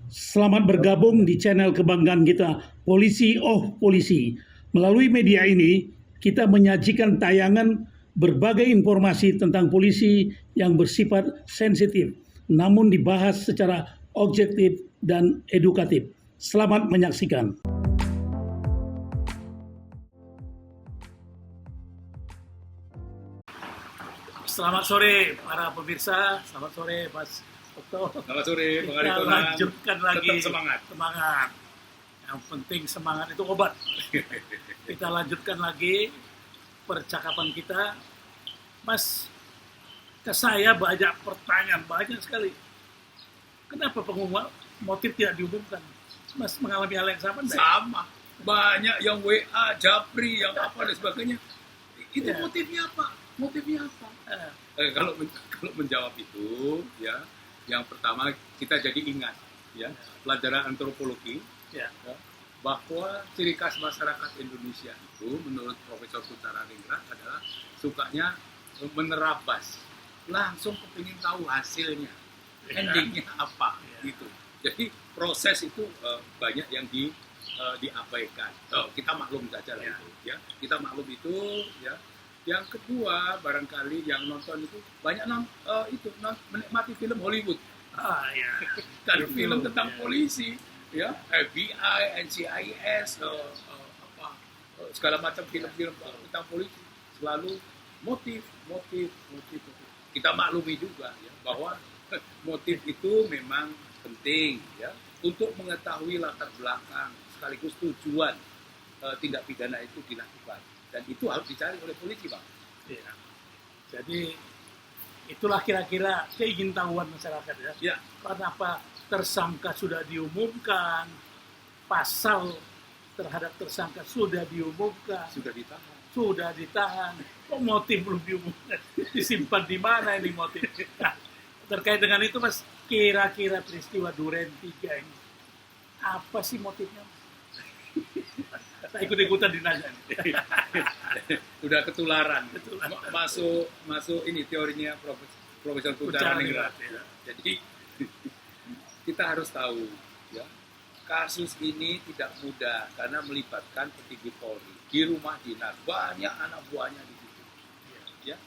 Selamat bergabung di channel kebanggaan kita, Polisi Oh Polisi. Melalui media ini, kita menyajikan tayangan berbagai informasi tentang polisi yang bersifat sensitif, namun dibahas secara objektif dan edukatif. Selamat menyaksikan. Selamat sore para pemirsa, selamat sore Mas Okto. Selamat sore, Bang Kita Arief. lanjutkan lagi. Tetap semangat. Semangat. Yang penting semangat itu obat. Kita lanjutkan lagi percakapan kita. Mas, ke saya banyak pertanyaan, banyak sekali. Kenapa pengumuman motif tidak diumumkan? Mas mengalami hal yang sama? Enggak? Sama. Banyak yang WA, Japri, yang apa dan sebagainya. Itu Ya. motifnya apa? Motifnya apa? Kalau menjawab itu, ya, yang pertama kita jadi ingat, ya, pelajaran antropologi, Ya. ya, bahwa ciri khas masyarakat Indonesia itu, menurut Profesor Putaraningrat adalah sukanya menerabas, langsung kepingin tahu hasilnya, Ya. endingnya apa, Ya. gitu. Jadi proses itu banyak yang diabaikan. Kita maklum saja lah Ya. itu, ya. Kita maklum itu, ya. Yang kedua, barangkali yang nonton itu banyak menikmati film Hollywood. Ya. Dan Itu, film tentang ya. polisi, ya, FBI, NCIS, segala macam film-film tentang polisi selalu motif. Kita maklumi juga, ya, bahwa motif itu memang penting, ya, untuk mengetahui latar belakang sekaligus tujuan tindak pidana itu dilakukan, dan itu harus dicari oleh polisi, Bang. Ya. Jadi itulah kira-kira keingintahuan masyarakat, ya. Ya, Kenapa tersangka sudah diumumkan, pasal terhadap tersangka sudah diumumkan, sudah ditahan. sudah ditahan, kok motif belum diumumkan, disimpan di mana ini motif? Nah, terkait dengan itu Mas, kira-kira peristiwa Duren 3 ini, apa sih motifnya? Saya ikut-ikutan dinanya. Udah ketularan. Ketularan. Masuk ini teorinya Profesor Putaraningrat. Ya. Jadi kita harus tahu, ya, kasus ini tidak mudah karena melibatkan petinggi Polri di rumah dinas, banyak anak buahnya di situ, ya,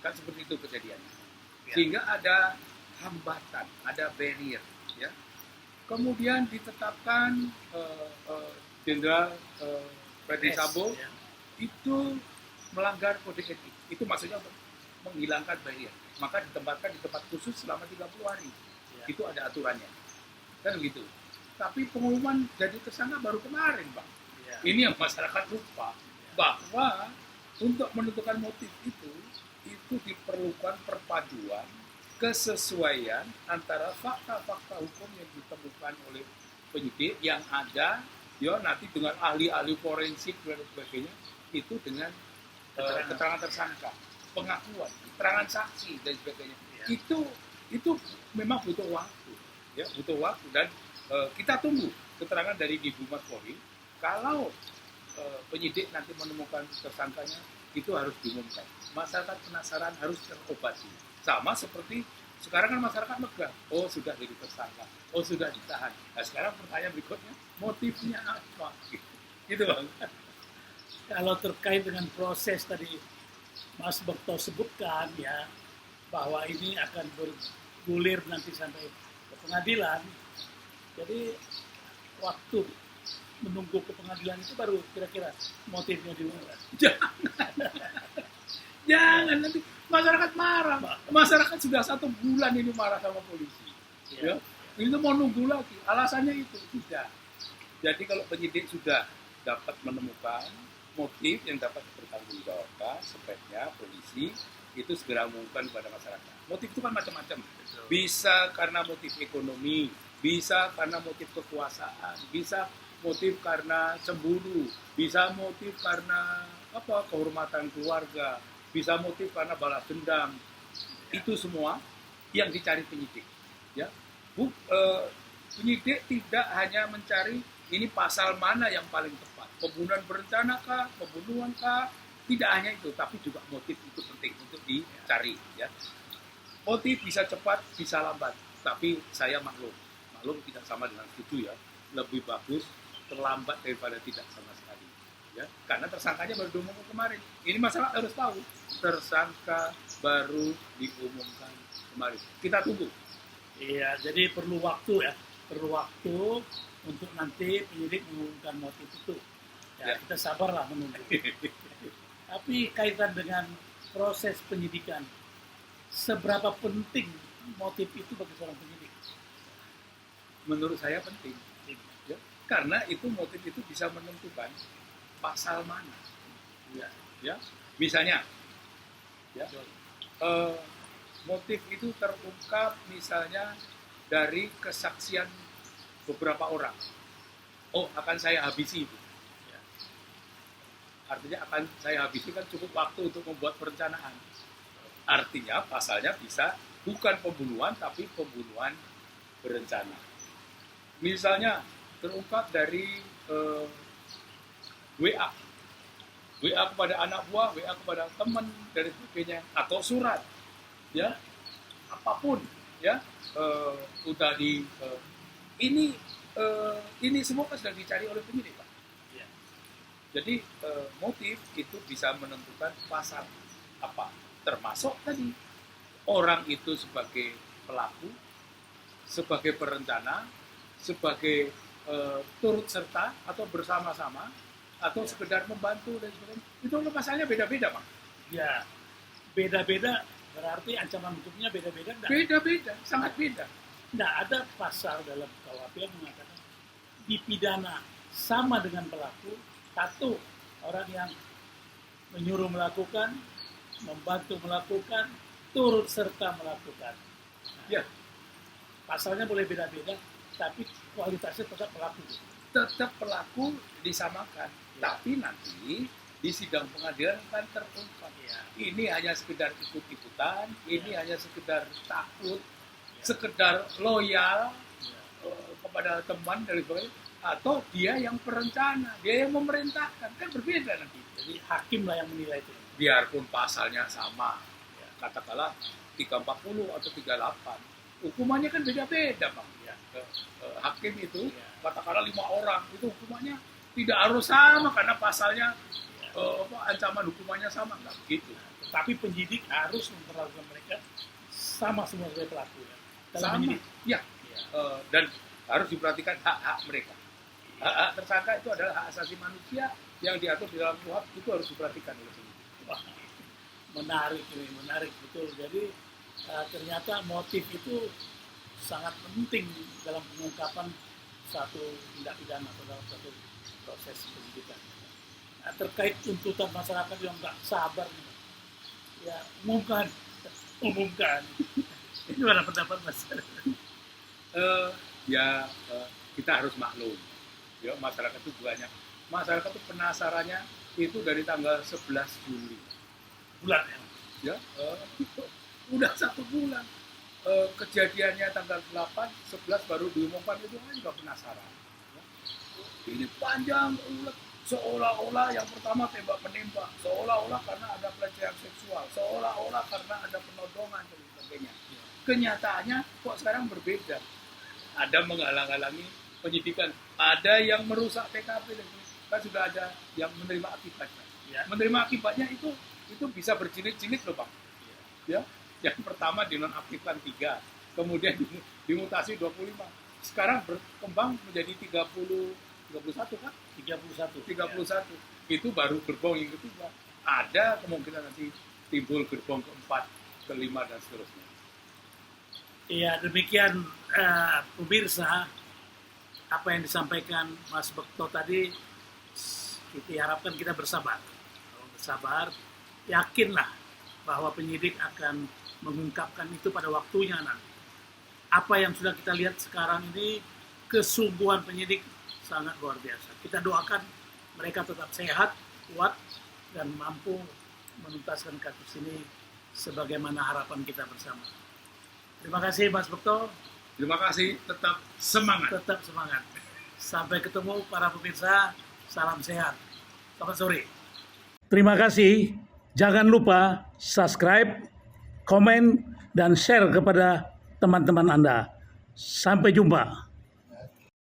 kan seperti itu kejadiannya. Ya. Sehingga ada hambatan, ada barrier, ya. Kemudian ditetapkan Jenderal Verdi Sambo Ya. itu melanggar kode etik. Itu maksudnya menghilangkan barrier. Maka ditempatkan di tempat khusus selama 30 hari. Ya. Itu ada aturannya. Kan begitu. Tapi pengumuman jadi tersangka baru kemarin, Bang. Ya. Ini yang masyarakat lupa. Bahwa untuk menentukan motif itu diperlukan perpaduan, kesesuaian antara fakta-fakta hukum yang ditemukan oleh penyidik yang ada, ya, nanti dengan ahli-ahli forensik dan sebagainya, itu dengan keterangan tersangka, pengakuan, keterangan saksi dan sebagainya. Ya. Itu memang butuh waktu, ya, butuh waktu, dan kita tunggu keterangan dari di Humas Polri. Kalau penyidik nanti menemukan tersangkanya, itu harus diumumkan. Masyarakat penasaran, harus terobati. Sama seperti sekarang kan masyarakat megah, oh sudah jadi tersangka, oh sudah ditahan. Nah sekarang pertanyaan berikutnya, motifnya apa? Gitu, Bang. Kalau terkait dengan proses tadi Mas Bekto sebutkan, ya, bahwa ini akan bergulir nanti sampai ke pengadilan. Jadi waktu menunggu ke pengadilan itu baru kira-kira motifnya diungkap. Jangan, nanti masyarakat marah. Masyarakat sudah 1 bulan ini marah sama polisi. Ya. Itu mau nunggu lagi. Alasannya itu tidak. Jadi kalau penyidik sudah dapat menemukan motif yang dapat dipertanggungjawabkan, sebaiknya polisi itu segera mengumumkan kepada masyarakat. Motif itu kan macam-macam. Bisa karena motif ekonomi, bisa karena motif kekuasaan, bisa motif karena cemburu, bisa motif karena kehormatan keluarga, bisa motif karena balas dendam. Itu semua yang dicari penyidik, ya. Penyidik tidak hanya mencari ini pasal mana yang paling tepat, pembunuhan berencana kah, pembunuhan kah, tidak hanya itu, tapi juga motif itu penting untuk dicari, ya. Motif bisa cepat, bisa lambat, tapi saya maklum maklum tidak sama dengan setuju ya, lebih bagus terlambat daripada tidak sama sekali ya, karena tersangkanya baru diumumkan kemarin. Ini masalah harus tahu, tersangka baru diumumkan kemarin, kita tunggu. Iya, jadi perlu waktu ya, perlu waktu untuk nanti penyidik mengumumkan motif itu. Ya, kita sabarlah menunggu. Tapi kaitan dengan proses penyidikan, seberapa penting motif itu bagi seorang penyidik? Menurut saya penting, ya, karena itu motif itu bisa menentukan pasal mana. Ya, misalnya, ya, motif itu terungkap misalnya dari kesaksian beberapa orang. Oh, akan saya habisi itu. Ya. Artinya akan saya habisi kan cukup waktu untuk membuat perencanaan. Artinya pasalnya bisa bukan pembunuhan tapi pembunuhan berencana. Misalnya terungkap dari WA kepada anak buah, WA kepada teman dari sebagainya, atau surat, ya, apapun, ya, udah di ini semua kan sedang dicari oleh penyidik, Pak. Ya. Jadi motif itu bisa menentukan pasal apa, termasuk tadi orang itu sebagai pelaku, sebagai perencana, sebagai turut serta atau bersama-sama, atau sekedar membantu dan sebagainya. Itu pasalnya beda-beda, Pak. Ya, beda-beda berarti ancaman hukumnya beda-beda? Beda-beda, sangat beda. Tidak ada pasal dalam KUHP yang mengatakan dipidana sama dengan pelaku, satu orang yang menyuruh melakukan, membantu melakukan, turut serta melakukan. Ya, pasalnya boleh beda-beda, tapi kualitasnya tetap pelaku. Tetap pelaku disamakan, tapi nanti di sidang pengadilan kan terungkap. Ya. Ini hanya sekedar ikut-ikutan, ini hanya sekedar takut, sekedar loyal kepada teman dari sebagainya, atau dia yang perencana, dia yang memerintahkan, kan berbeda nanti. Jadi hakim lah yang menilai itu. Biarpun pasalnya sama, ya, katakanlah 340 atau 38, hukumannya kan beda-beda, Bang. Ya. Hakim itu, katakanlah 5 orang, itu hukumannya tidak harus sama karena pasalnya ancaman hukumannya sama, enggak begitu. Tapi penyidik harus memperlakukan mereka sama semua sebagai pelaku. Ya. Sama, ya. Dan harus diperhatikan hak-hak mereka. Hak-hak tersangka itu adalah hak asasi manusia yang diatur di dalam KUHP, itu harus diperhatikan oleh penyidik. Menarik ini, menarik betul. Jadi ternyata motif itu sangat penting dalam pengungkapan satu tindak pidana atau dalam satu proses penyidikan. Nah, terkait tuntutan masyarakat yang nggak sabar, ya umumkan. Ini mana pendapat Mas? Kita harus maklum. Ya, masyarakat itu banyak. Masyarakat itu penasarannya itu dari tanggal 11 Juli. Bulan ya. Udah 1 bulan. Kejadiannya tanggal 8, 11 baru diumumkan, itu kan juga penasaran. Ya. Ini panjang, seolah-olah yang pertama tembak menembak, seolah-olah karena ada pelecehan seksual, seolah-olah karena ada penodongan dan sebagainya. Kenyataannya kok sekarang berbeda. Ada menghalang-halangi penyidikan, ada yang merusak TKP, kan sudah ada yang menerima akibatnya. Ya. Menerima akibatnya itu bisa berjilid-jilid loh, Bang. Ya. Yang pertama dinonaktifkan 3, kemudian dimutasi 25. Sekarang berkembang menjadi 31 kan? 31. Itu baru gerbong yang ketiga. Ada kemungkinan nanti timbul gerbong keempat, kelima dan seterusnya. Iya, demikian pemirsa, apa yang disampaikan Mas Bekto tadi, kita harapkan kita bersabar. Kalau bersabar, yakinlah bahwa penyidik akan mengungkapkan itu pada waktunya nanti. Apa yang sudah kita lihat sekarang ini, kesungguhan penyidik sangat luar biasa. Kita doakan mereka tetap sehat, kuat, dan mampu menuntaskan kasus ini sebagaimana harapan kita bersama. Terima kasih Mas Bekto. Terima kasih, tetap semangat. Tetap semangat. Sampai ketemu para pemirsa, salam sehat. Selamat sore. Terima kasih. Jangan lupa subscribe, komen, dan share kepada teman-teman Anda. Sampai jumpa.